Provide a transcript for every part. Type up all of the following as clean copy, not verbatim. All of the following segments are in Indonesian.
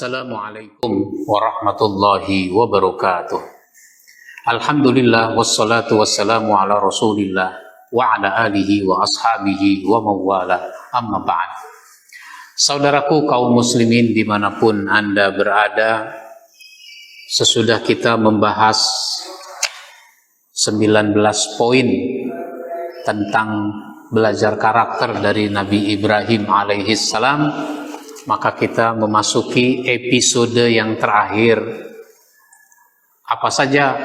Assalamualaikum warahmatullahi wabarakatuh. Alhamdulillah wassalatu wassalamu ala Rasulillah wa ala alihi wa ashabihi wa mawala, amma ba'd. Saudaraku kaum muslimin dimanapun Anda berada, sesudah kita membahas 19 poin tentang belajar karakter dari Nabi Ibrahim alaihissalam, maka kita memasuki episode yang terakhir. Apa saja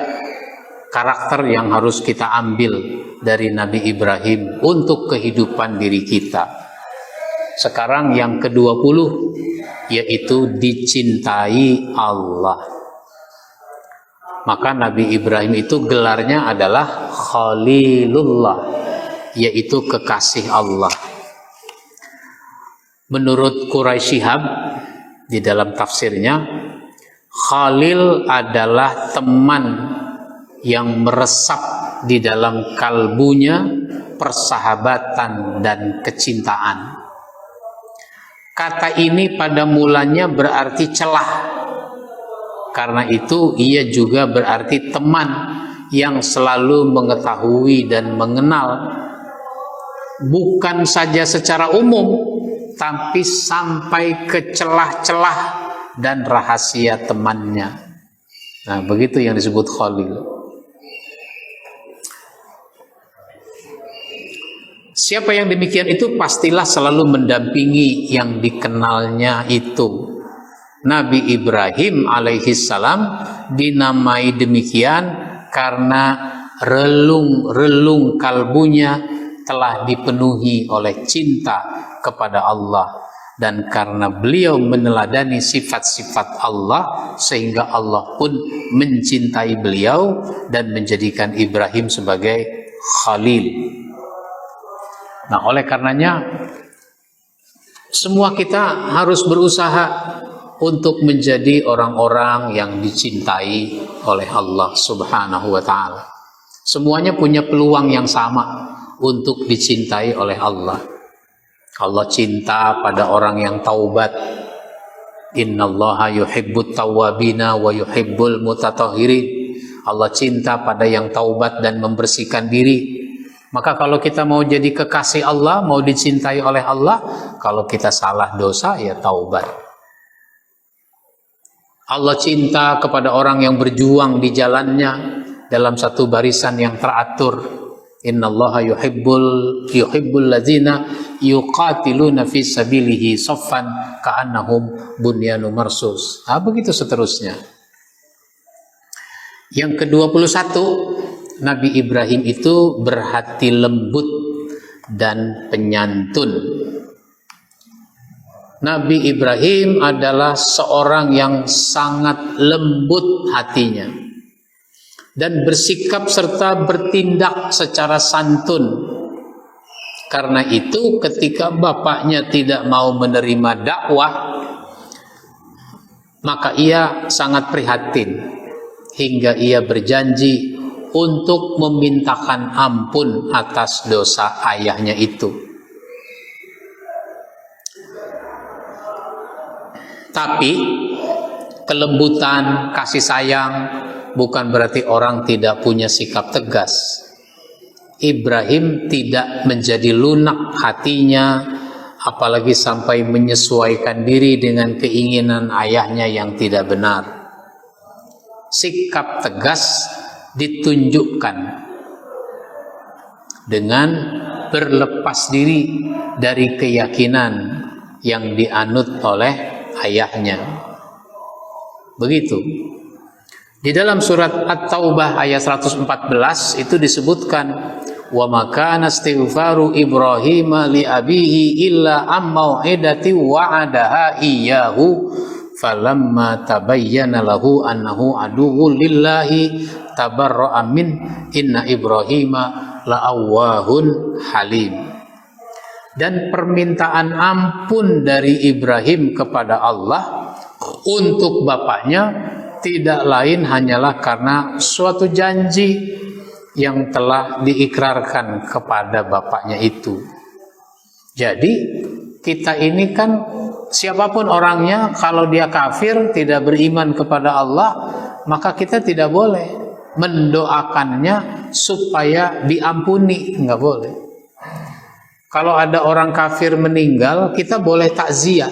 karakter yang harus kita ambil dari Nabi Ibrahim untuk kehidupan diri kita. Sekarang yang ke-20, yaitu dicintai Allah. Maka Nabi Ibrahim itu gelarnya adalah Khalilullah, yaitu kekasih Allah. Menurut Quraisy Shihab di dalam tafsirnya, Khalil adalah teman yang meresap di dalam kalbunya persahabatan dan kecintaan. Kata ini pada mulanya berarti celah. Karena itu ia juga berarti teman yang selalu mengetahui dan mengenal, bukan saja secara umum, tapi sampai ke celah-celah dan rahasia temannya. Nah, begitu yang disebut Khalil. Siapa yang demikian itu pastilah selalu mendampingi yang dikenalnya itu. Nabi Ibrahim alaihissalam dinamai demikian karena relung-relung kalbunya telah dipenuhi oleh cinta kepada Allah, dan karena beliau meneladani sifat-sifat Allah sehingga Allah pun mencintai beliau dan menjadikan Ibrahim sebagai Khalil. Nah, oleh karenanya semua kita harus berusaha untuk menjadi orang-orang yang dicintai oleh Allah Subhanahu wa ta'ala. Semuanya punya peluang yang sama untuk dicintai oleh Allah. Allah cinta pada orang yang taubat. Innallaha yuhibbut tawwabina wa yuhibbul mutatahhirin. Allah cinta pada yang taubat dan membersihkan diri. Maka kalau kita mau jadi kekasih Allah, mau dicintai oleh Allah, kalau kita salah dosa ya taubat. Allah cinta kepada orang yang berjuang di jalannya dalam satu barisan yang teratur. Innallaha yuhibbul ladzina yuqatiluna fi sabilihi saffan ka'annahum bunyanun marsus. Begitu seterusnya. Yang ke-21, Nabi Ibrahim itu berhati lembut dan penyantun. Nabi Ibrahim adalah seorang yang sangat lembut hatinya dan bersikap serta bertindak secara santun. Karena itu ketika bapaknya tidak mau menerima dakwah, maka ia sangat prihatin hingga ia berjanji untuk memintakan ampun atas dosa ayahnya itu. Tapi kelembutan, kasih sayang bukan berarti orang tidak punya sikap tegas. Ibrahim tidak menjadi lunak hatinya, apalagi sampai menyesuaikan diri dengan keinginan ayahnya yang tidak benar. Sikap tegas ditunjukkan dengan berlepas diri dari keyakinan yang dianut oleh ayahnya. Begitu. Di dalam surat At-Taubah ayat 114 itu disebutkan, wa ma kana istighfaru Ibrahim li abihi illa am mau'idati wa'adaha iyyahu falamma tabayyana lahu annahu aduwwun lillahi tabarra'a min inna Ibrahima la'awwahun halim. Dan permintaan ampun dari Ibrahim kepada Allah untuk bapaknya tidak lain hanyalah karena suatu janji yang telah diikrarkan kepada bapaknya itu. Jadi kita ini kan siapapun orangnya, kalau dia kafir, tidak beriman kepada Allah, maka kita tidak boleh mendoakannya supaya diampuni, nggak boleh. Kalau ada orang kafir meninggal, kita boleh takziah.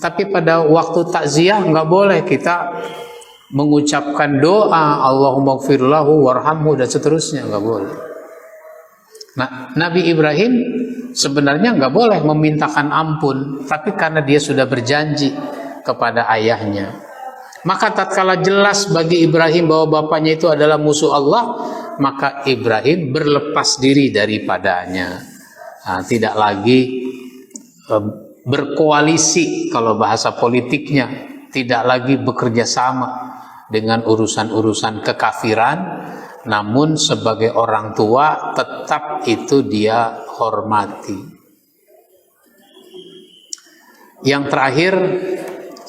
Tapi pada waktu takziah nggak boleh kita mengucapkan doa Allahumma gfir lahu warhamhu dan seterusnya, nggak boleh. Nah, Nabi Ibrahim sebenarnya nggak boleh memintakan ampun, tapi karena dia sudah berjanji kepada ayahnya, maka tatkala jelas bagi Ibrahim bahwa bapaknya itu adalah musuh Allah, maka Ibrahim berlepas diri daripadanya. Tidak lagi berkoalisi, kalau bahasa politiknya, tidak lagi bekerja sama dengan urusan-urusan kekafiran, namun sebagai orang tua tetap itu dia hormati. Yang terakhir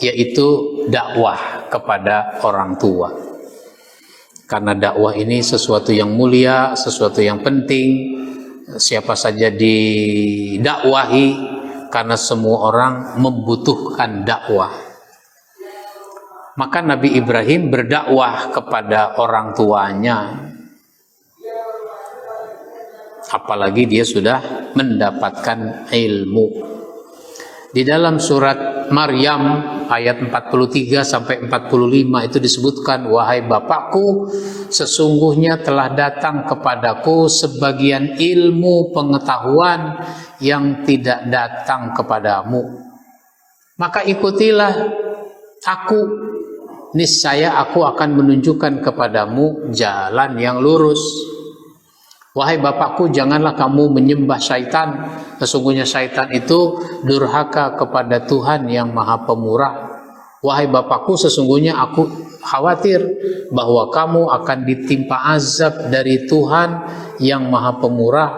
yaitu dakwah kepada orang tua. Karena dakwah ini sesuatu yang mulia, sesuatu yang penting. Siapa saja didakwahi, karena semua orang membutuhkan dakwah. Maka Nabi Ibrahim berdakwah kepada orang tuanya, apalagi dia sudah mendapatkan ilmu. Di dalam surat Maryam ayat 43 sampai 45 itu disebutkan, wahai Bapakku, sesungguhnya telah datang kepadaku sebagian ilmu pengetahuan yang tidak datang kepadamu. Maka ikutilah aku, niscaya aku akan menunjukkan kepadamu jalan yang lurus. Wahai Bapakku, janganlah kamu menyembah syaitan. Sesungguhnya syaitan itu durhaka kepada Tuhan yang Maha Pemurah. Wahai Bapakku, sesungguhnya aku khawatir bahwa kamu akan ditimpa azab dari Tuhan yang Maha Pemurah,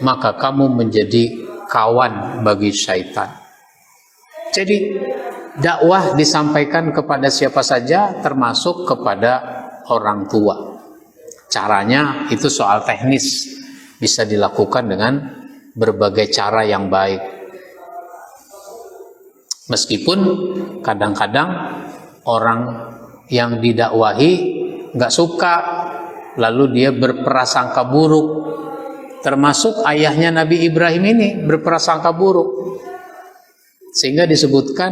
maka kamu menjadi kawan bagi syaitan. Jadi dakwah disampaikan kepada siapa saja, termasuk kepada orang tua. Caranya itu soal teknis, bisa dilakukan dengan berbagai cara yang baik. Meskipun kadang-kadang orang yang didakwahi nggak suka, lalu dia berprasangka buruk. Termasuk ayahnya Nabi Ibrahim ini berprasangka buruk. Sehingga disebutkan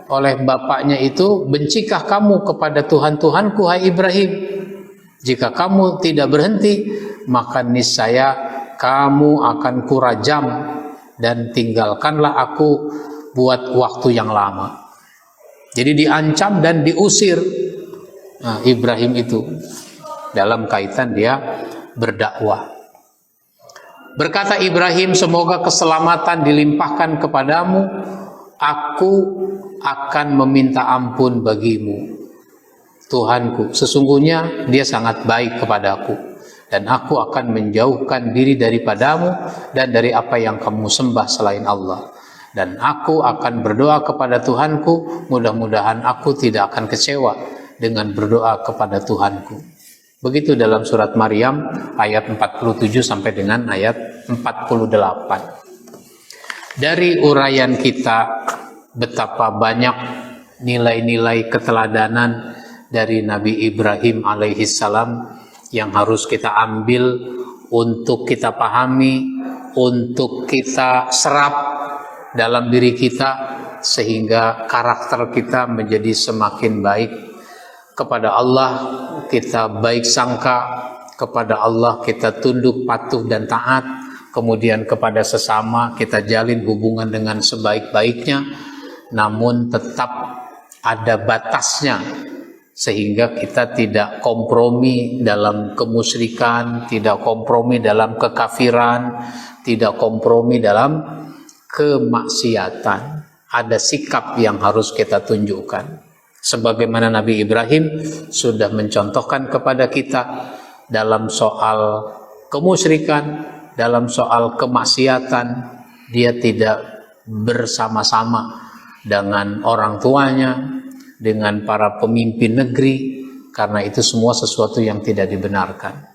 oleh bapaknya itu, bencikah kamu kepada Tuhan-Tuhanku, hai Ibrahim? Jika kamu tidak berhenti, maka niscaya kamu akan kurajam dan tinggalkanlah aku buat waktu yang lama. Jadi diancam dan diusir Ibrahim itu dalam kaitan dia berdakwah. Berkata Ibrahim, semoga keselamatan dilimpahkan kepadamu, aku akan meminta ampun bagimu. Tuhanku, sesungguhnya dia sangat baik kepadaku, dan aku akan menjauhkan diri daripadamu dan dari apa yang kamu sembah selain Allah. Dan aku akan berdoa kepada Tuhanku, mudah-mudahan aku tidak akan kecewa dengan berdoa kepada Tuhanku. Begitu dalam surat Maryam ayat 47 sampai dengan ayat 48. Dari uraian kita, betapa banyak nilai-nilai keteladanan dari Nabi Ibrahim alaihissalam yang harus kita ambil untuk kita pahami, untuk kita serap dalam diri kita, sehingga karakter kita menjadi semakin baik. Kepada Allah kita baik sangka, kepada Allah kita tunduk, patuh dan taat, kemudian kepada sesama kita jalin hubungan dengan sebaik-baiknya, namun tetap ada batasnya, sehingga kita tidak kompromi dalam kemusyrikan, tidak kompromi dalam kekafiran, tidak kompromi dalam kemaksiatan. Ada sikap yang harus kita tunjukkan. Sebagaimana Nabi Ibrahim sudah mencontohkan kepada kita dalam soal kemusyrikan, dalam soal kemaksiatan, dia tidak bersama-sama dengan orang tuanya, dengan para pemimpin negeri, karena itu semua sesuatu yang tidak dibenarkan.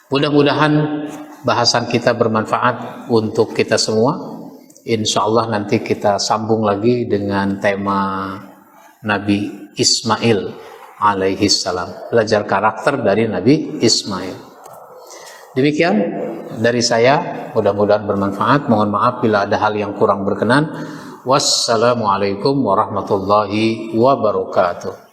Mudah-mudahan bahasan kita bermanfaat untuk kita semua. Insya Allah nanti kita sambung lagi dengan tema Nabi Ismail alaihi salam, belajar karakter dari Nabi Ismail. Demikian dari saya, mudah-mudahan bermanfaat. Mohon maaf bila ada hal yang kurang berkenan. Wassalamualaikum warahmatullahi wabarakatuh.